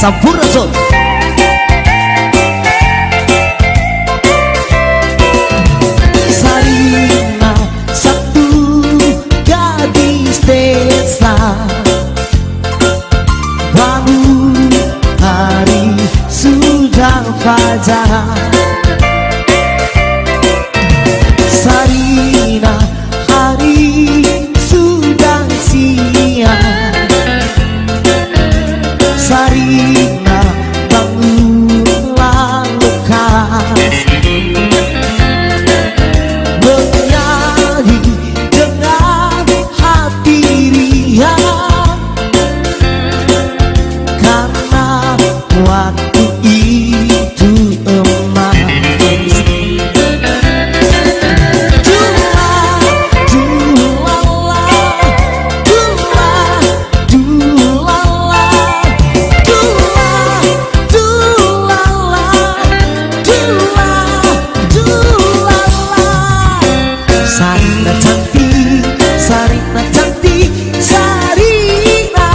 Sampurasun. Sarina satu gadis desa, bangun hari sudah fajar. Sarina hari sudah siang. Sarina bangunlah lekas, menyanyi dengan hati riang, karena waktu itu emas. Sarina cantik, Sarina cantik, Sarina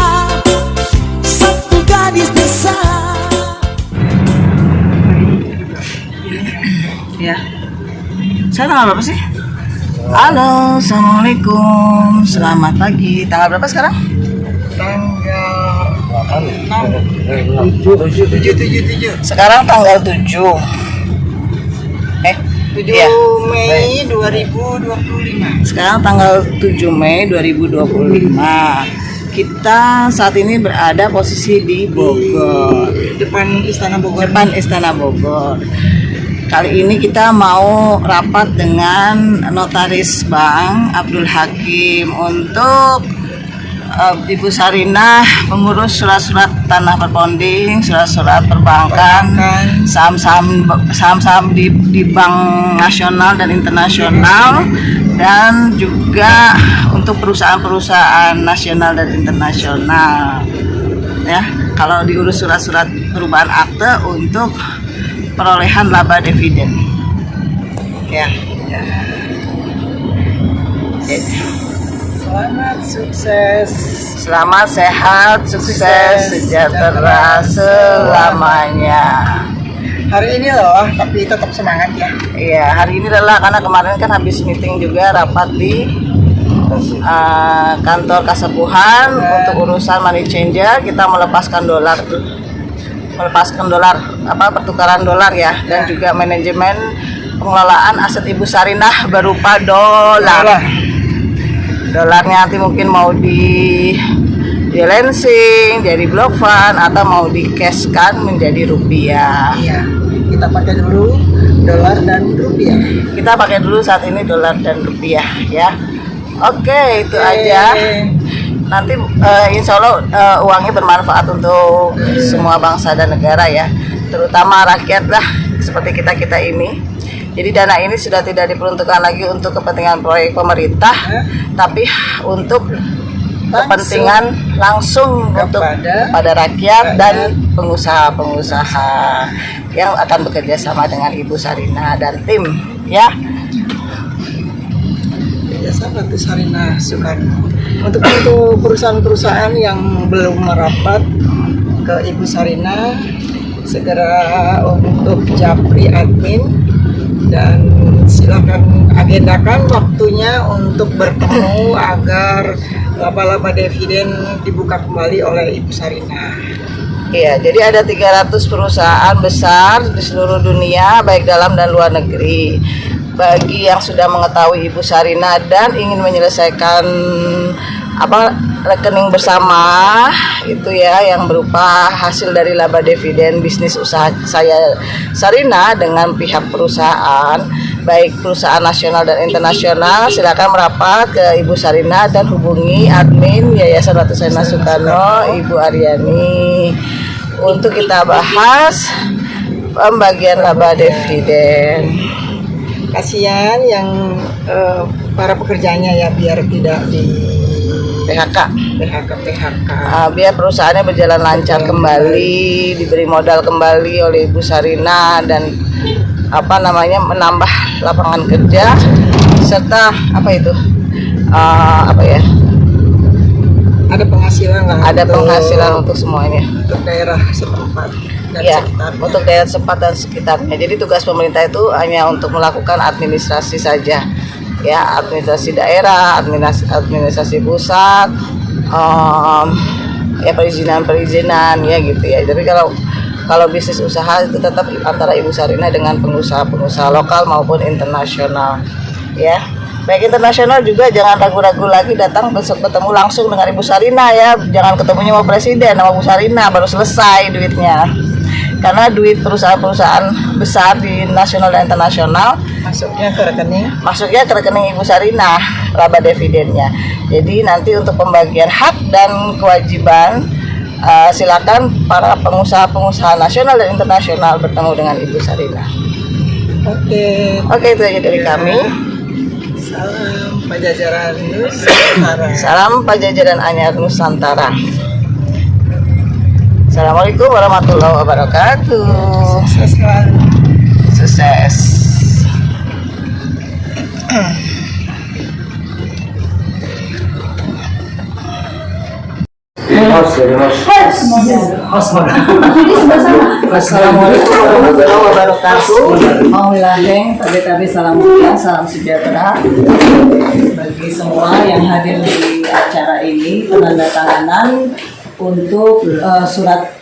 satu gadis desa. Ya, saya tanggal berapa sih? Halo, assalamualaikum, selamat pagi. Tanggal berapa sekarang? Tanggal 7. Sekarang tanggal 7. 7 Iya. Mei 2025. Sekarang tanggal 7 Mei 2025. Kita saat ini berada posisi di Bogor, Depan Istana Bogor. depan Istana Bogor. Kali ini kita mau rapat dengan Notaris Bank Abdul Hakim untuk Ibu Sarina mengurus surat-surat tanah berponding, surat-surat perbankan, saham-saham di bank nasional dan internasional, dan juga untuk perusahaan-perusahaan nasional dan internasional. Ya, kalau diurus surat-surat perubahan akte untuk perolehan laba dividen. Ya. Selamat sukses. Selamat sehat, sukses, sejahtera selamanya. Hari ini loh, tapi tetap semangat ya. Iya, hari ini adalah karena kemarin kan habis meeting juga rapat di kantor Kasepuhan untuk urusan money changer. Kita melepaskan dolar, pertukaran dolar ya, dan juga manajemen pengelolaan aset Ibu Sarinah berupa dolar. Dolarnya nanti mungkin mau di lensing, jadi block fund, atau mau di cashkan menjadi rupiah. Iya, kita pakai dulu dolar dan rupiah. Kita pakai dulu saat ini dolar dan rupiah ya. Oke, itu aja. Nanti insya Allah uangnya bermanfaat untuk semua bangsa dan negara ya, terutama rakyat lah seperti kita ini. Jadi dana ini sudah tidak diperuntukkan lagi untuk kepentingan proyek pemerintah, tapi untuk kepentingan langsung untuk kepada rakyat dan pengusaha-pengusaha yang akan bekerja sama dengan Ibu Sarina dan tim ya. Biasa Ratu Sarina Soekarno. Untuk perusahaan-perusahaan yang belum merapat ke Ibu Sarina, segera untuk japri admin dan silakan agendakan waktunya untuk bertemu agar laba-laba dividen dibuka kembali oleh Ibu Sarina. Iya, jadi ada 300 perusahaan besar di seluruh dunia, baik dalam dan luar negeri. Bagi yang sudah mengetahui Ibu Sarina dan ingin menyelesaikan rekening bersama itu ya, yang berupa hasil dari laba dividen bisnis usaha saya Sarina dengan pihak perusahaan, baik perusahaan nasional dan internasional, silakan merapat ke Ibu Sarina dan hubungi admin Yayasan Ratu Sarina Soekarno, Ibu Aryani, untuk kita bahas pembagian laba dividen. Kasihan yang para pekerjanya ya, biar tidak di PHK. Biar Perusahaannya berjalan lancar kembali, diberi modal kembali oleh Ibu Sarina, dan menambah lapangan kerja serta ada penghasilan lah. ada untuk- penghasilan untuk semuanya. untuk daerah setempat dan Ya, sekitarnya. untuk daerah setempat dan sekitarnya. Jadi tugas pemerintah itu hanya untuk melakukan administrasi saja, ya, administrasi daerah, administrasi pusat, ya perizinan ya gitu ya. Tapi kalau bisnis usaha itu tetap antara Ibu Sarina dengan pengusaha lokal maupun internasional, ya. Baik internasional juga jangan ragu-ragu lagi datang besok ketemu langsung dengan Ibu Sarina ya. Jangan ketemunya sama presiden, sama Bu Sarina baru selesai duitnya. Karena duit perusahaan-perusahaan besar di nasional dan internasional Masuknya ke rekening Ibu Sarina, laba dividennya. Jadi nanti untuk pembagian hak dan kewajiban silakan para pengusaha-pengusaha nasional dan internasional bertemu dengan Ibu Sarina. Oke, itu aja dari kami. Salam Pajajaran Nusantara. Salam Pajajaran Anyar Nusantara. Assalamualaikum warahmatullahi wabarakatuh. Sukses selalu. Sukses. Assalamualaikum warahmatullahi wabarakatuh. Maulaheng, tabe-tabe salam mulia, salam sejahtera bagi semua yang hadir di acara ini. Penandatanganan untuk surat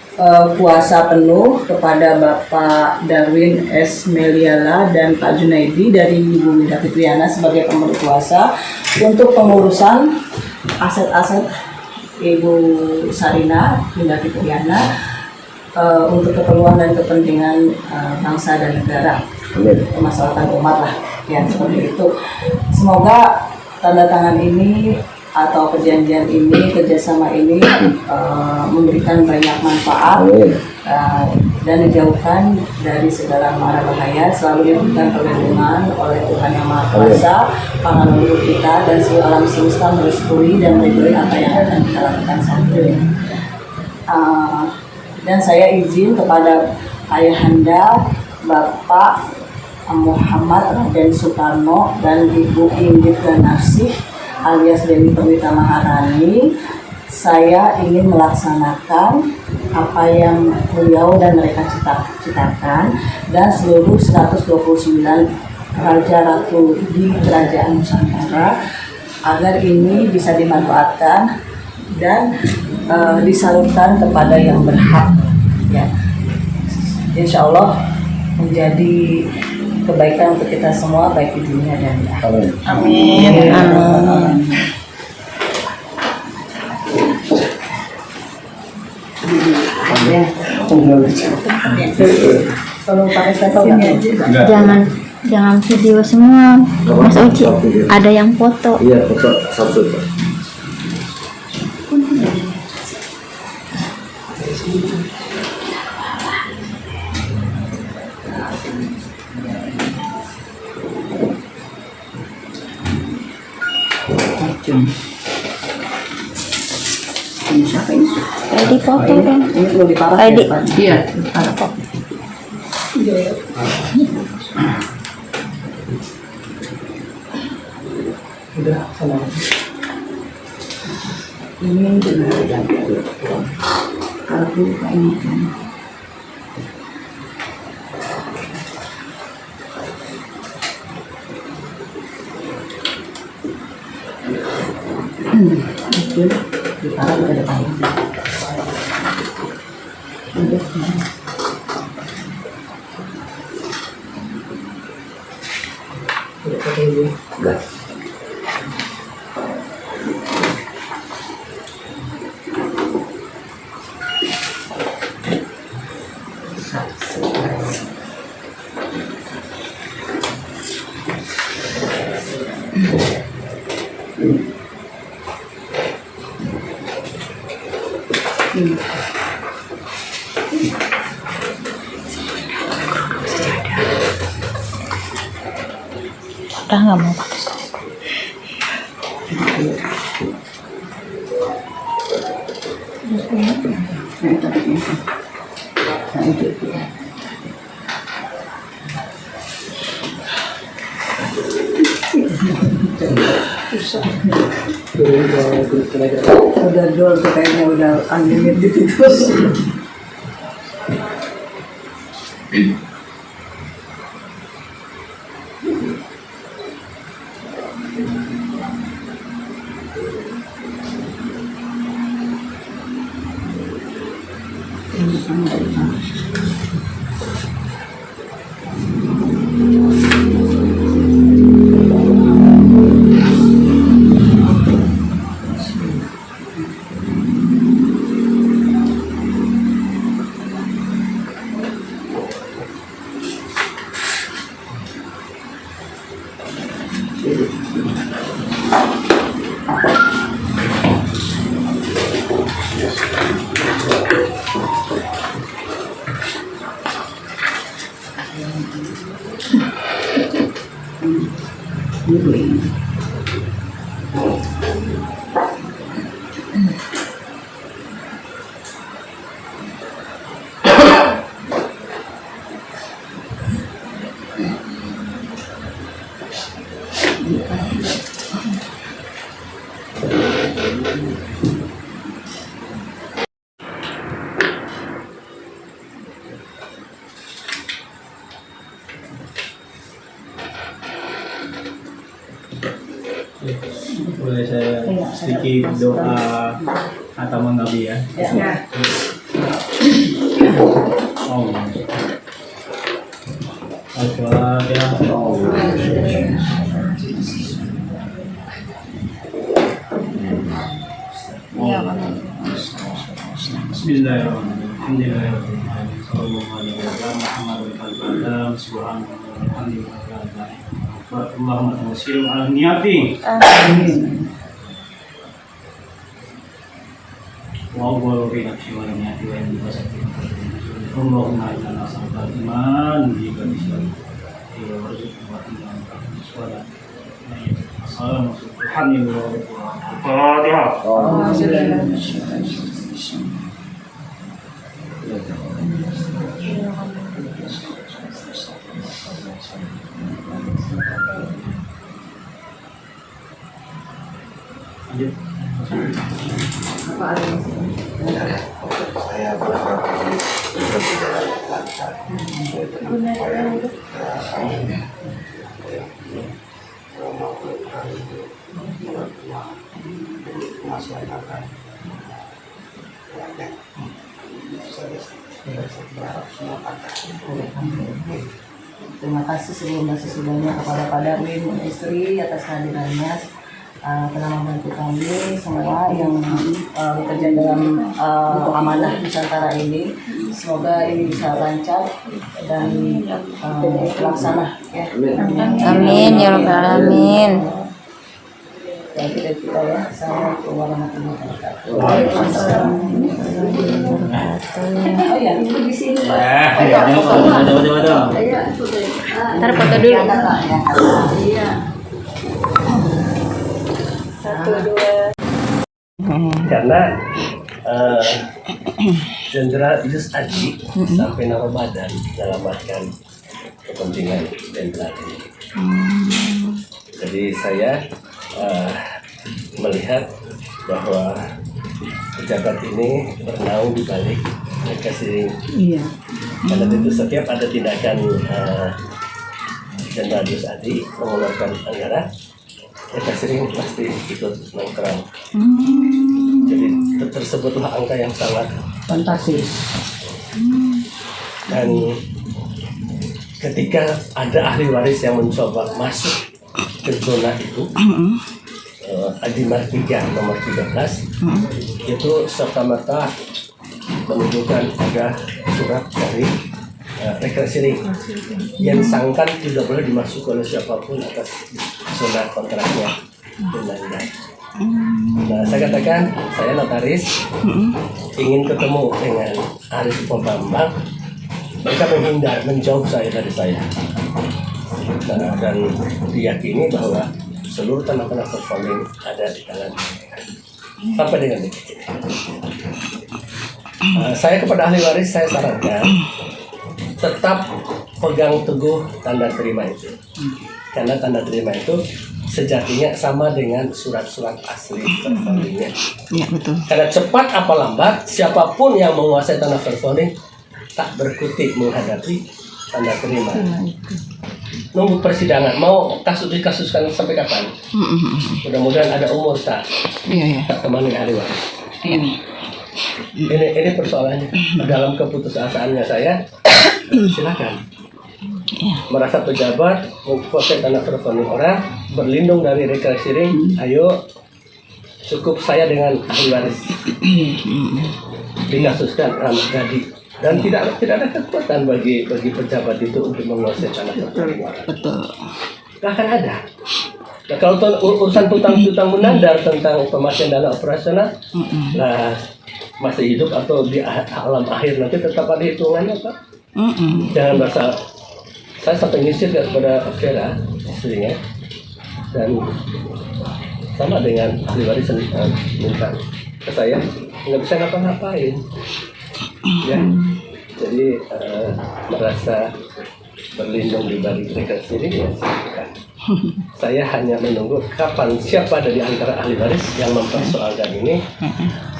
kuasa penuh kepada Bapak Darwin S. Meliala dan Pak Junaidi dari Ibu Winda Fitriana sebagai pemberi kuasa untuk pengurusan aset-aset Ibu Sarina Winda Fitriana untuk keperluan dan kepentingan bangsa dan negara, permasalahan umat lah, ya seperti itu. Semoga tanda tangan ini atau perjanjian ini, kerjasama ini memberikan banyak manfaat dan dijauhkan dari segala mara bahaya, selalu diberikan perlindungan oleh Tuhan Yang Maha Kuasa, para leluhur kita dan seluruh alam semesta merestui dan meridhoi apa yang akan kita lakukan saat ini. Dan saya izin kepada Ayahanda Bapak Muhammad Raden Soekarno dan Ibu Inggit Ganasih alias Dewi Perwita Maharani, saya ingin melaksanakan apa yang beliau dan mereka citakan dan seluruh 129 Raja Ratu di Kerajaan Nusantara agar ini bisa dimanfaatkan dan disalurkan kepada yang berhak, ya. Insya Allah menjadi kebaikan untuk kita semua baik di dunia dan di akhirat. Amin. Tolong pakai stempel nggak? Jangan video semua, Mas Oci. Ada yang foto. Iya, foto satu. Ini siapa ini? Edi foto kan? Ini perlu diparah Edi. ya, Pak? Iya. Ada kok. Udah, sama. Ini benar kartu ini kan. Itu diparah ke depan. Udah. Udah nggak mau pakai. Udah dol tuh kayaknya udah unlimited itu. Boleh saya sedikit doa atau mengabdi ya? Oh. Al-Fatihah. Bismillahirrahmanirrahim. Sallallahu alaihi wasallam. Allahumma tawassil ala niyati. Wa awwalu fi nafsi wa niyati wa indi wasati. Allahumma inna nas'aluka iman bi Islam. Ya warzuqna iman suara. Assalamualaikum warahmatullahi Saya berharap ini berjalan lancar. Terima kasih sebelum-sebelumnya kepada Pak Darwin dan istri atas kehadirannya, telah membantu kami semua yang bekerja dalam amanah Nusantara ini. Semoga ini bisa lancar dan terlaksana ya. Amin ya rabbal alamin. Ya, kita ya. Assalamualaikum warahmatullahi wabarakatuh. Waalaikumsalam. Oh ya, itu di sini. Ntar foto dulu. Iya. Karena Jenderal Idrus Adli sampai naruh badan menyelamatkan kepentingan jenderal ini. Jadi saya melihat bahwa pejabat ini bernaung di balik mereka sering. Karena itu setiap ada tindakan Jenderal Idrus Adli mengeluarkan anggaran, mereka sering pasti ikut nongkrong. Jadi tersebutlah angka yang sangat Fantastis. Dan ketika ada ahli waris yang mencoba masuk ke zona itu, Adimar 3 nomor 13 itu serta-merta menunjukkan ada surat dari rekresi yang sangkan tidak boleh dimasuk oleh siapapun atas zona kontraknya. Nah, saya katakan, saya notaris ingin ketemu dengan Arif Pembambang, mereka menjauh saya dari saya. Nah, dan diyakini bahwa seluruh tanah-tanah performing ada di tangan mereka. Sampai dengan detik ini. Saya kepada ahli waris saya sarankan tetap pegang teguh tanda terima itu. Karena tanda terima itu sejatinya sama dengan surat-surat asli performingnya. Iya betul. Karena cepat apa lambat, siapapun yang menguasai tanah performing tak berkutik menghadapi tanda terima. Nunggu persidangan, mau dikasuskan sampai kapan? Mudah-mudahan ada umur tak Iya. temani ahli waris. Ini persoalannya. Dalam keputusasaannya saya, silakan. Merasa pejabat, menguasai tanah performing orang, berlindung dari rekening, ayo cukup saya dengan ahli waris. Dikasuskan Rahmat Gadi. Dan tidak ada kekuatan bagi pejabat itu untuk menguasai tanah performing orang. Betul. Gak akan ada. Nah, kalau urusan tutang menandar tentang pemakaian dana operasional, nah masih hidup atau di alam akhir nanti tetap ada hitungannya Pak. Jangan merasa saya sampai ngisi kepada Vera istrinya dan sama dengan ahli waris minta ke saya nggak bisa ngapa-ngapain ya. Jadi merasa berlindung di balik mereka sendiri ya silakan. Saya hanya menunggu kapan siapa dari antara ahli waris yang mempersoalkan ini,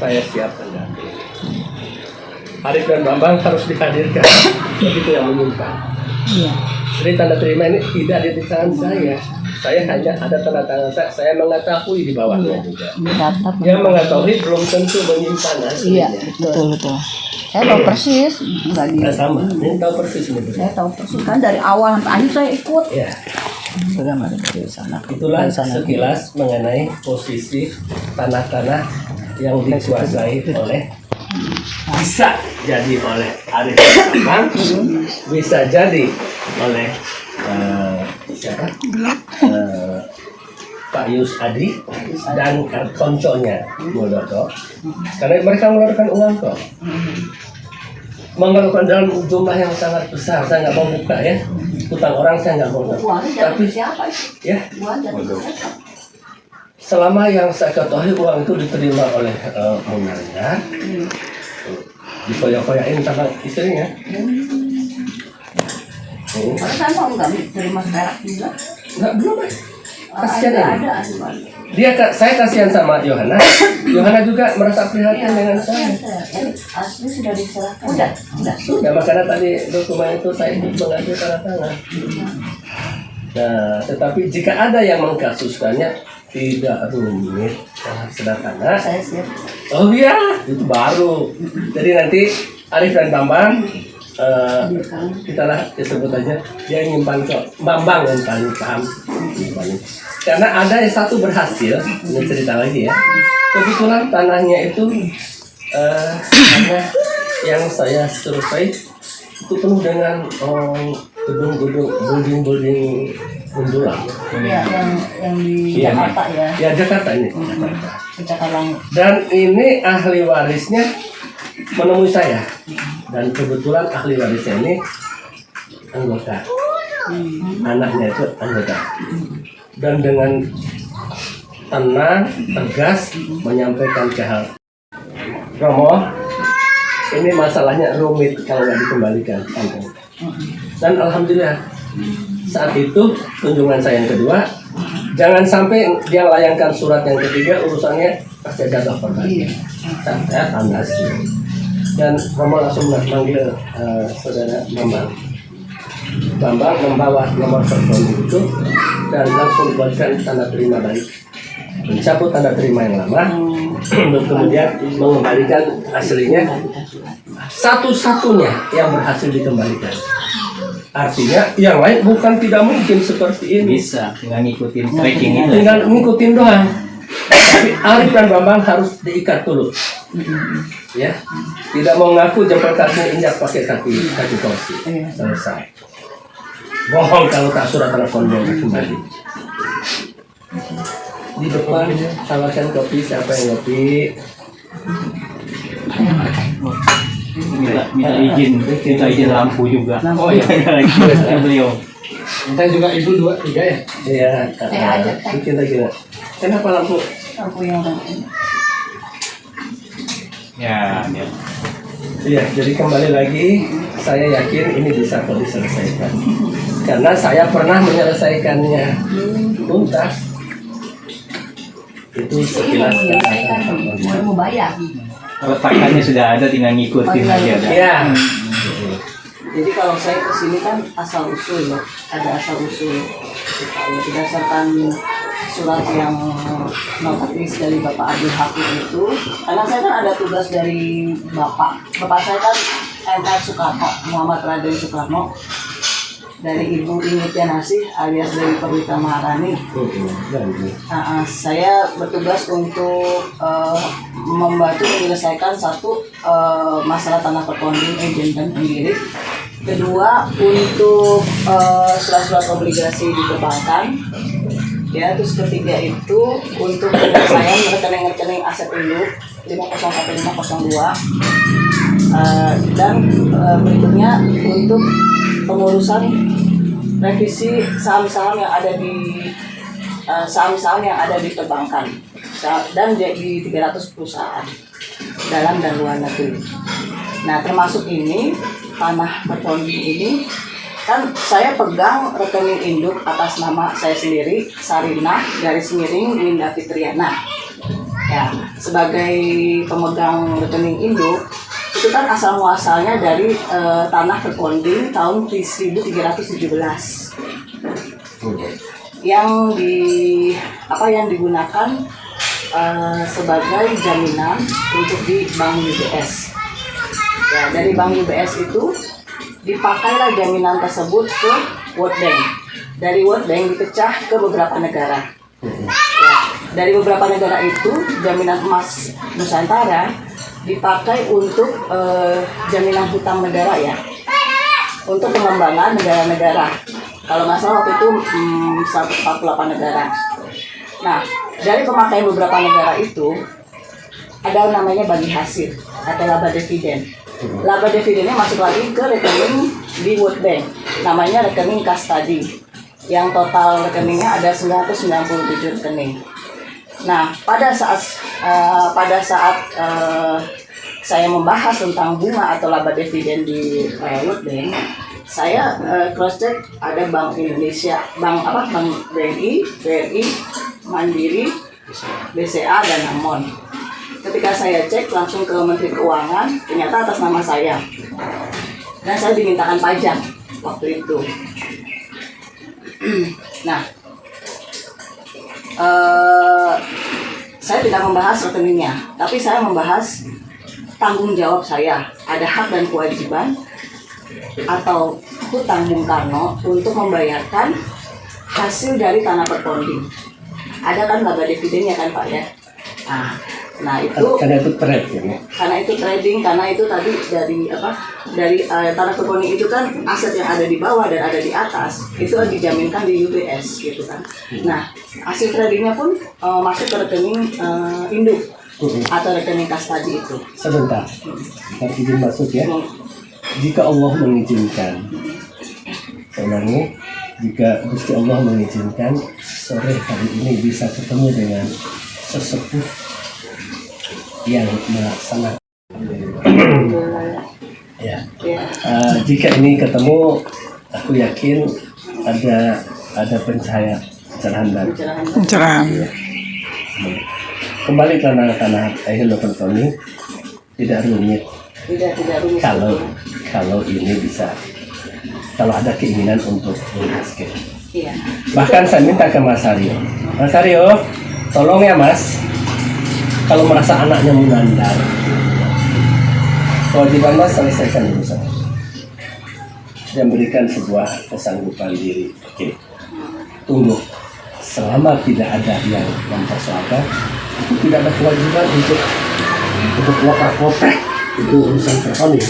saya siap mendampingi. Arif dan Bambang harus dihadirkan, begitu yang menyimpan. Jadi tanda terima ini tidak ada di tangan saya. Saya hanya ada tanda tangan saya mengetahui di bawahnya juga. Yang mengetahui belum tentu menyimpan hasilnya. Betul. Saya tahu persis, enggak dia. Sama, ini tahu persis nih. Saya tahu persis kan dari awal sampai akhir saya ikut. Ya. Bagaimana di sana? Itulah sekilas mengenai posisi tanah-tanah yang dikuasai oleh bisa jadi oleh Arif Bambang, bisa jadi oleh siapa? Pak Yus Adi dan konconya Muldoko, karena mereka mengeluarkan uang kok. Mengeluarkan dalam jumlah yang sangat besar, saya nggak mau buka ya. Utang orang saya nggak mau buka. Tapi siapa? ya, Siapa? selama yang saya ketahui uang itu diterima oleh Munanda, difoya-foyain sama istrinya. Saya mau enggak terima sekarang juga. Nggak belum. Kasihan Ada. saya kasihan sama Yohana. Yohana juga merasa prihatin dengan saya. Asli sudah diserahkan. Sudah, makanya tadi dokumen itu saya ikut mengambil tanda tangan. Nah, tetapi jika ada yang mengkasuskannya tidak rumit, sangat sederhana. Saya siap. Oh iya, itu baru. Jadi nanti Arif dan Bambang, kita lah disebut aja dia nyimpan kok. Bambang yang paling paham. Karena ada yang satu berhasil, ini cerita lagi ya. Kebetulan tanahnya itu karena yang saya survei itu penuh dengan gedung-gedung, building menjulang. Ya, yang di Jakarta ya. Ya Jakarta ini. Jakarta. Dan ini ahli warisnya menemui saya. Dan kebetulan ahli warisnya ini anggota. Anaknya itu anggota. Dan dengan tenang, tegas menyampaikan ke hal Romo, ini masalahnya rumit kalau nggak dikembalikan. Dan alhamdulillah saat itu kunjungan saya yang kedua, jangan sampai dia layangkan surat yang ketiga urusannya pasti gagal perbankan. Saya tandas dan Romo langsung manggil saudara Bambang membawa nomor telepon itu dan langsung buatkan tanda terima baik, mencabut tanda terima yang lama untuk kemudian mengembalikan aslinya satu-satunya yang berhasil dikembalikan. Artinya yang lain bukan tidak mungkin seperti ini. Bisa tinggal ngikutin tracking itu. Tinggal ngikutin doang. Tapi Arif dan Bambang harus diikat dulu. Ya, tidak mau ngaku jempol kaki injak pakai kaki kursi. Selesai. Bohong kalau tak surat teleponnya kembali. Di depan tawarkan kopi, siapa yang ngopi? minta izin lampu juga. Oh iya, Beliau. Kita juga ibu 2, 3 ya. iya. Saya ajak, Kak. Bikin lagi nak. Kenapa lampu? Aku yang Ya. Iya, jadi kembali lagi, saya yakin ini bisa kok diselesaikan. Karena saya pernah menyelesaikannya tuntas Itu sekilas Mau bayar. Letakannya sudah ada, tinggal ngikutin aja. ya. Jadi kalau saya kesini kan asal usul ya, ada asal usul. Kalau berdasarkan surat yang notaris dari Bapak Abdul Hakim itu, karena saya kan ada tugas dari Bapak saya kan MR Soekarno, Muhammad Raden Soekarno, dari Ibu Initya Nasih alias dari Perwita Maharani. Saya bertugas untuk membantu menyelesaikan satu masalah tanah pertonding agent dan pemilik. Kedua, untuk surat-surat obligasi di perbankan. Ya, terus ketiga itu untuk penyelesaian rekening-rekening aset induk 501 502. Dan berikutnya untuk pengurusan revisi saham-saham yang ada di perbankan dan di 300 perusahaan dalam dan luar negeri. Nah, termasuk ini tanah pertonding ini kan saya pegang rekening induk atas nama saya sendiri, Sarinah _Winda Fitriana. Ya, sebagai pemegang rekening induk itu kan asal muasalnya dari tanah pertonding tahun 1317 yang digunakan sebagai jaminan untuk di Bank UBS. Ya, dari Bank UBS itu dipakailah jaminan tersebut ke World Bank. Dari World Bank dipecah ke beberapa negara. Ya, dari beberapa negara itu jaminan emas Nusantara dipakai untuk jaminan hutang negara ya, untuk pengembangan negara-negara. Kalau nggak salah waktu itu 148 negara. Nah, dari pemakaian beberapa negara itu ada namanya bagi hasil atau laba dividen. Laba dividennya masuk lagi ke rekening di World Bank, namanya rekening custody, yang total rekeningnya ada 997 rekening. Nah, pada saat saya membahas tentang bunga atau laba dividen di World Bank, saya cross check ada Bank Indonesia, Bank BNI, BRI, Mandiri, BCA dan Amon. Ketika saya cek langsung ke Menteri Keuangan, ternyata atas nama saya. Dan saya dimintakan pajak waktu itu. Nah, saya tidak membahas rekeningnya, tapi saya membahas tanggung jawab saya. Ada hak dan kewajiban atau hutang Bung Karno untuk membayarkan hasil dari tanah pertonding. Ada kan laba dividennya kan Pak ya? Nah itu karena itu trading ya. Karena itu trading, karena itu tadi dari tanah pertonding itu kan aset yang ada di bawah dan ada di atas itu dijaminkan di UBS gitu kan. Nah, hasil tradingnya pun masuk ke rekening induk atau rekening custody itu. Sebentar, izin masuk ya. Jika Allah mengizinkan, sebenarnya jika Gusti Allah mengizinkan, sore hari ini bisa ketemu dengan sesepuh yang melaksanakan. Ya. Jika ini ketemu, aku yakin ada pencerahan baru. Pencerahan. Ya. Kembali ke tanah Ahilul Pertonding tidak rumit. Tidak rumit. Kalau ini bisa, kalau ada keinginan untuk menghasilkan. Iya. Bahkan saya minta ke Mas Aryo, Mas Aryo, tolong ya Mas, kalau merasa anaknya mengandar, kewajiban Mas selesaikan urusan. Dan berikan sebuah kesanggupan diri. Oke. Tunggu. Selama tidak ada yang mempersoalkan, itu tidak ada kewajiban untuk koper-koper. Itu urusan pertonding.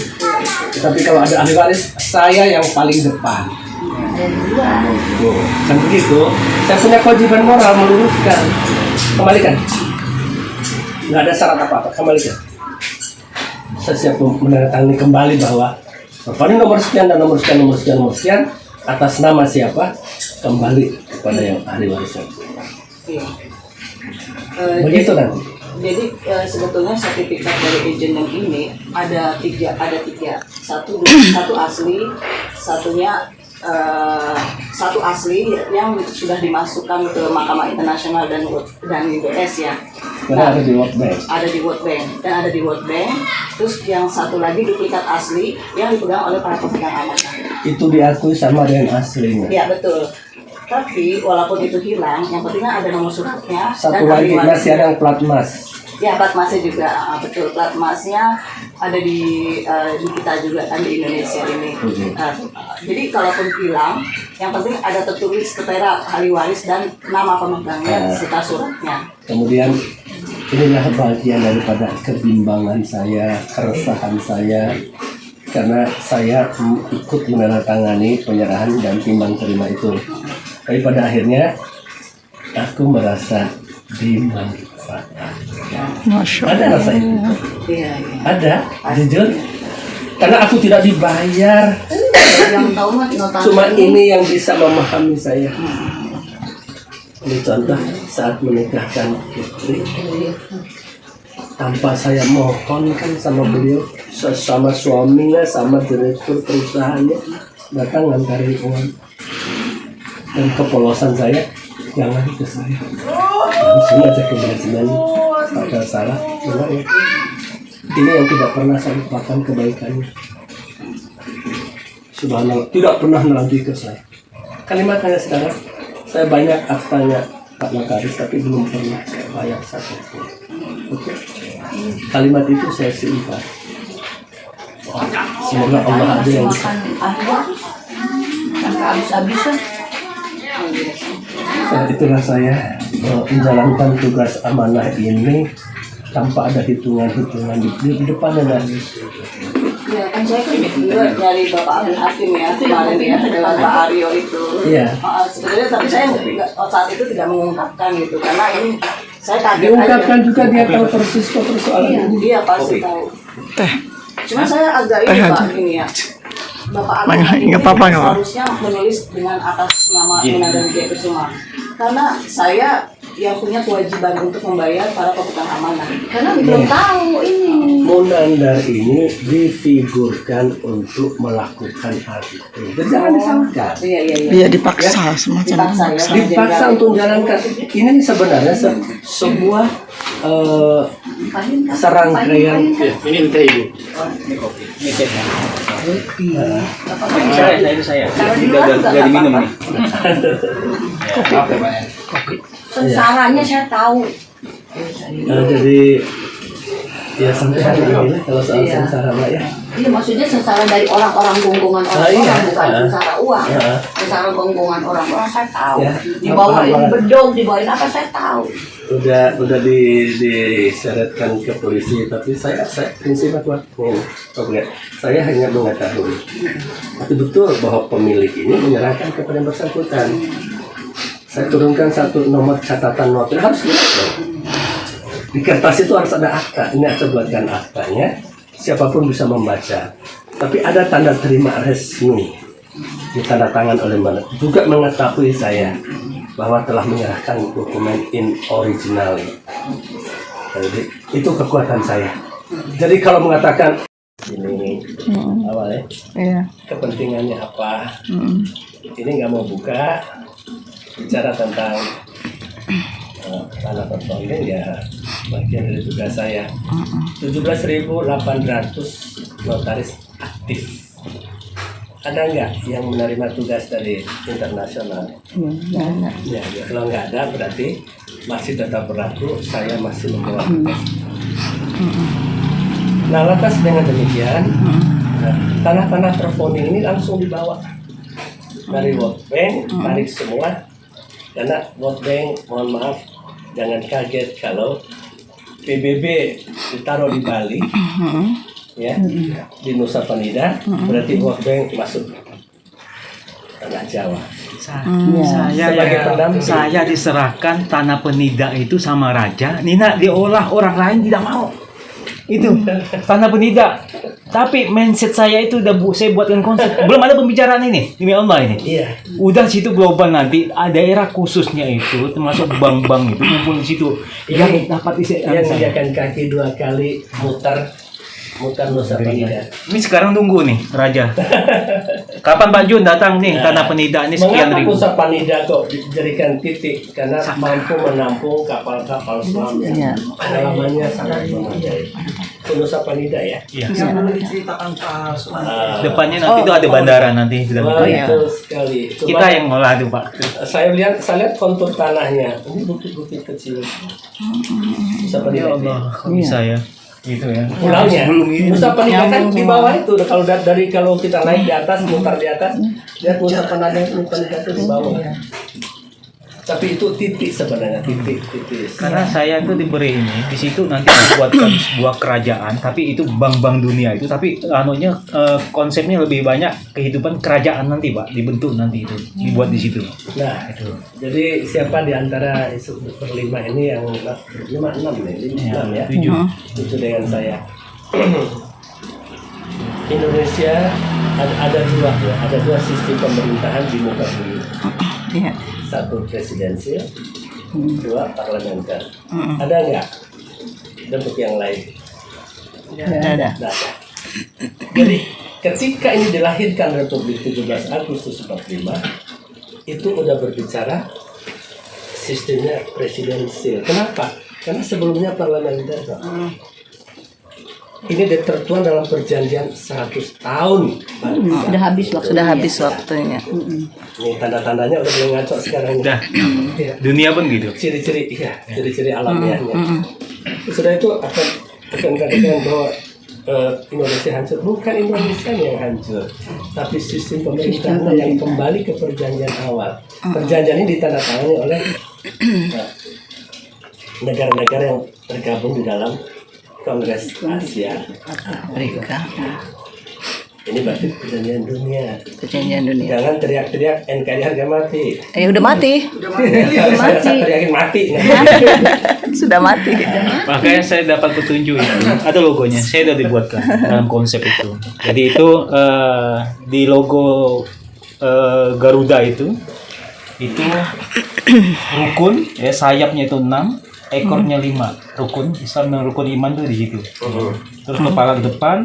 Tapi kalau ada ahli waris, saya yang paling depan. Kan begitu. Saya punya kewajiban moral meluruskan. Kembalikan. Nggak ada syarat apa-apa, kembalikan. Saya siap menandatangani kembali bahwa pertonding nomor sekian dan nomor sekian atas nama siapa kembali kepada yang ahli warisnya. Iya. Begitu nanti. Jadi sebetulnya sertifikat dari agent yang ini ada tiga. Satu asli, satunya satu asli yang sudah dimasukkan ke Mahkamah Internasional dan UBS ya. Karena ada di World Bank. Ada di World Bank dan ada di World Bank. Terus yang satu lagi duplikat asli yang dipegang oleh para pemegang amanah. Itu diakui sama dengan aslinya. Ya betul. Tapi walaupun itu hilang, yang pentingnya ada nomor suratnya. Satu dan lagi ahli masih warisnya. ada yang plat mas. Ya, plat masnya juga, betul. Plat masnya ada di kita juga kan di Indonesia ini. Jadi kalaupun hilang, yang penting ada tertulis ketera ahli waris dan nama pemegangnya serta suratnya. Kemudian inilah bagian daripada kebimbangan saya, keresahan saya, karena saya ikut menandatangani penyerahan dan timbang terima itu. Tapi pada akhirnya aku merasa dimanfaatkan. Ada rasa itu? Iya. Ada, jujur. Karena aku tidak dibayar. Yang tahu mah notaris. Cuma ini yang bisa memahami saya. Ini contoh saat menikahkan istri. Tanpa saya mohon kan sama beliau, sama suaminya, sama direktur perusahaannya, datang ngantarin uang. Dan kepolosan saya, jangan ke saya. Langsung aja ke manajemen, ada salah, benar ya. Ini yang tidak pernah saya lupakan kebaikannya. Subhanallah, tidak pernah melanti ke saya. Kalimat saya sekarang, saya banyak aktanya Pak Notaris, tapi belum pernah saya bayar satu pun. Oke. Kalimat itu saya simpan. Semoga Allah ada yang bisa. Habis-habisan. Itulah saya menjalankan tugas amanah ini tanpa ada hitungan-hitungan di depannya nanti. Ya kan saya kan juga dari Bapak Abdul Hakim ya kemarin ya dengan Pak Aryo itu. Iya. Sebenarnya tapi saya saat itu tidak mengungkapkan gitu karena ini saya kaget Diungkapkan aja. juga dia tahu persis kok persoalan Iya, ini. dia pasti tahu. Cuma saya agak ini Pak ini ya. Bapak Aryo ini seharusnya menulis dengan atas nama Munandar Wijaya Kusuma. Karena saya yang punya kewajiban untuk membayar para pemegang amanah. Karena belum tahu ini. Munandar ini difigurkan untuk melakukan hal itu. Jadi jangan disangka. Iya. Dia dipaksa semacam Dipaksa ya. Dipaksa untuk menjalankan. Ini sebenarnya sebuah serangkaian. Ini untuk ibu. Ini kopi. Ini tehnya. Saya. Udah diminum nih. Oke, Pak. Sengsaranya saya tahu. Jadi ya sampai hari ini kalau soal sengsara Mbak ya. Iya, maksudnya sengsara dari orang-orang gonggongan orang-orang, bukan sengsara uang. Sengsara gonggongan orang-orang saya tahu. Ya. Dibawain bedog, dibawain apa saya tahu. Udah diseretkan ke polisi, tapi saya prinsipnya kuat. Saya hanya mengetahui. Tapi betul bahwa pemilik ini menyerahkan kepada yang bersangkutan. Saya turunkan satu nomor catatan noter, harus lihat dong. Di kertas itu harus ada akta. Ini saya buatkan aktanya. Siapapun bisa membaca. Tapi ada tanda terima resmi ditandatangan oleh mana. Juga mengetahui saya bahwa telah menyerahkan dokumen in original. Jadi itu kekuatan saya. Jadi kalau mengatakan ini awalnya kepentingannya apa, ini nggak mau buka bicara tentang tanah pertondeng ya bagian dari tugas saya. 17.800 notaris aktif. Ada nggak yang menerima tugas dari internasional? Ya, kalau nggak ada berarti masih tetap berlaku. Saya masih membawa tugas. Nah, lantas dengan demikian, tanah-tanah terfounding ini langsung dibawa dari World Bank, tarik semua. Karena World Bank, mohon maaf, jangan kaget kalau PBB ditaruh di Bali. Ya, di Nusa Penida, berarti World Bank masuk tanah Jawa. Saya diserahkan tanah Penida itu sama raja. Nina diolah orang lain tidak mau. Itu tanah Penida. Tapi mindset saya itu udah saya buatkan konsep. Belum ada pembicaraan ini demi Allah ini. Iya. Udah situ global nanti daerah khususnya itu termasuk bank-bank itu kumpul di situ yang dapat isi. Yang sediakan kaki 2 kali muter bukan Nusa Penida. Ini sekarang nunggu nih Raja. Kapan Pak Jun datang nih Tanah Penida ini sekian Mengapa ribu. Nusa Penida kok dijadikan titik? Karena mampu menampung kapal-kapal selam yang kedalamannya sangat memadai. Nusa Penida ya. Iya. Yang dulu diceritakan Pak Sumanto. Depannya nanti itu ada bandara nanti sudah. Betul sekali. Cuma Kita yang ngolah itu Pak. saya lihat kontur tanahnya. Ini bukit-bukit kecil. Nusa Penida. Ya Allah, kok bisa ya? Gitu ya. Pulaunya. Belum ini. Nusa Penida kan di bawah itu. Kalau kita naik di atas, mutar di atas, lihat Nusa Penida itu di bawah. Tapi itu titik sebenarnya, titik. Karena saya itu diberi ini, di situ nanti dibuatkan sebuah kerajaan, tapi itu bank-bank dunia itu, tapi konsepnya lebih banyak kehidupan kerajaan nanti Pak, dibentuk nanti itu, dibuat di situ. Nah, itu. Jadi siapa di antara berlima ini yang enam ya? 7. Itu dengan saya. Indonesia ada dua sistem pemerintahan di muka bumi. Iya. Satu presidensial, dua parlementer. Ada nggak bentuk yang lain? Ada. Nggak ada. Jadi ketika ini dilahirkan Republik 17 Agustus 45, itu udah berbicara sistemnya presidensial. Kenapa? Karena sebelumnya parlementer. Ini tertuang dalam perjanjian 100 tahun. Sudah habis waktu. Sudah habis waktunya. Ini tanda-tandanya udah mulai ngaco sekarang. Udah. Iya. Dunia pun gitu. Ciri-ciri alamiahnya. Sudah itu akan katakan bahwa Indonesia hancur. Bukan Indonesia yang hancur, tapi sistem pemerintahan yang kembali ke perjanjian awal. Perjanjian ini ditandatangani oleh negara-negara yang tergabung di dalam Kongres Asia Afrika. Ini berarti perjanjian dunia. Perjanjian dunia. Jangan teriak-teriak NKRI harga mati. Udah mati. Saya teriakin mati. Sudah mati. Makanya saya dapat petunjuk itu. Ada logonya. Saya sudah dibuatkan dalam konsep itu. Jadi itu di logo Garuda itu rukun ya, sayapnya itu 6, ekornya 5. Rukun Islam dan rukun iman itu di situ. Terus kepala di depan,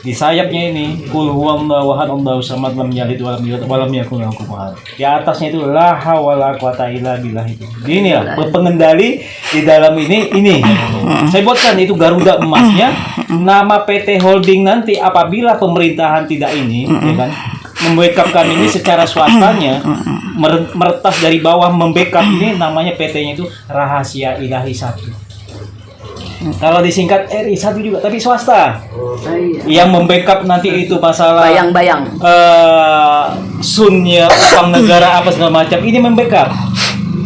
di sayapnya ini kul huwallahu ahad Allahu samad lam yalid walam yakul lahu kufuwan ahad. Di atasnya itu la haula wala quwata illa billah itu. Ini ya, pengendali di dalam ini. Saya buatkan itu Garuda emasnya, nama PT Holding nanti apabila pemerintahan tidak ini, ya kan, membackup kami ini secara swastanya, meretas dari bawah membackup ini, namanya PT-nya itu Rahasia Ilahi 1. Kalau disingkat RI1 juga, tapi swasta. Yang membackup nanti itu masalah Bayang-bayang. sunnya, uang negara apa segala macam, ini membackup.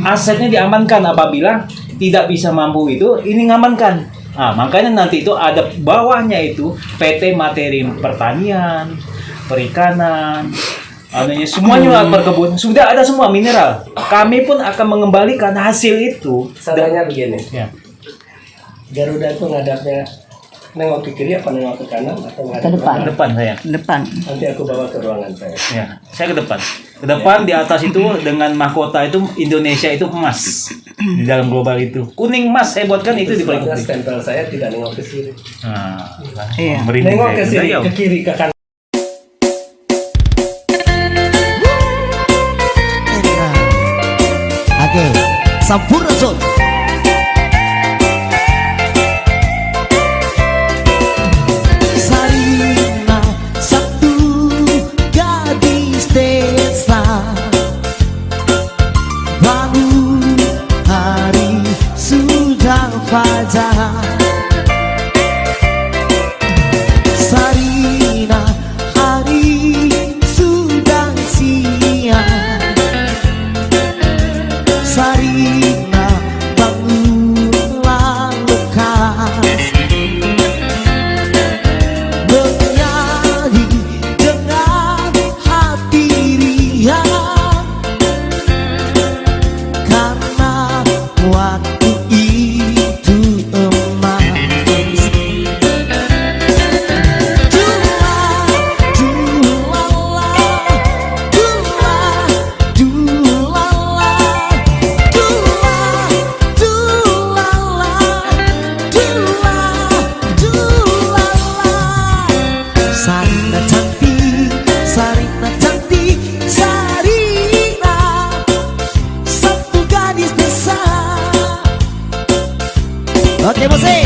Asetnya diamankan apabila tidak bisa mampu itu, ini ngamankan. Nah, makanya nanti itu ada bawahnya itu PT Materi Pertanian, Perikanan, semuanya perkebunan, sudah ada semua mineral. Kami pun akan mengembalikan hasil itu. Caranya begini. Ya. Garuda itu ngadapnya nengok ke kiri apa nengok ke kanan atau ngadap Ke depan. Ke depan saya. Depan. Nanti aku bawa ke ruangan saya. Ya, saya ke depan. Ke depan di atas itu dengan mahkota itu Indonesia itu emas di dalam global itu. Kuning emas saya buatkan itu di paling Sebabnya penting. stempel saya tidak nengok ke kiri. Nah, Iya. merinding Nengok saya. ke sini, Saya. ke kiri, ke kanan. Oke, Sampurna Zone. Sarina satu gadis desa, bangun hari sudah fajar. Sarina hari sudah siang. Sarina bangunlah lekas, menyanyi dengan hati riang, karena waktu itu emas. Oke musik.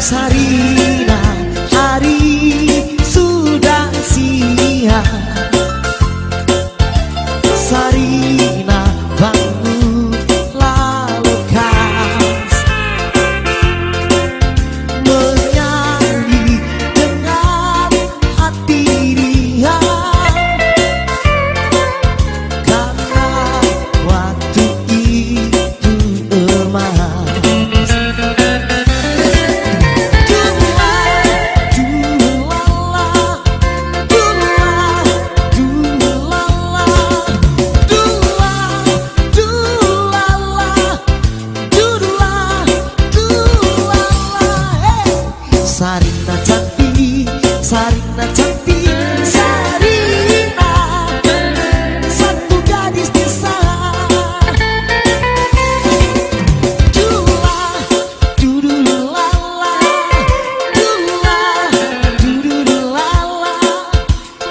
Sarina, hari sudah siang. Sarina, bangunlah lekas, menyanyi dengan hati riang, karena waktu itu emas. Sarina cantik, Sarina cantik, Sarina, satu gadis desa. Dula, dudulala, dula, dudulala,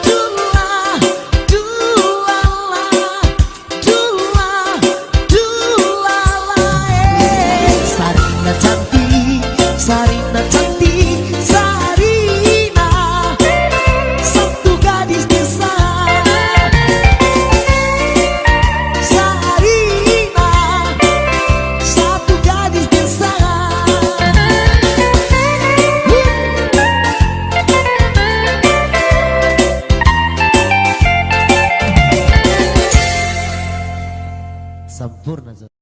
dula, dulala, dula, dulala. Sarina cantik, Sarina cantik. Sarina, satu gadis desa. Sarina, satu gadis desa. Sempurna.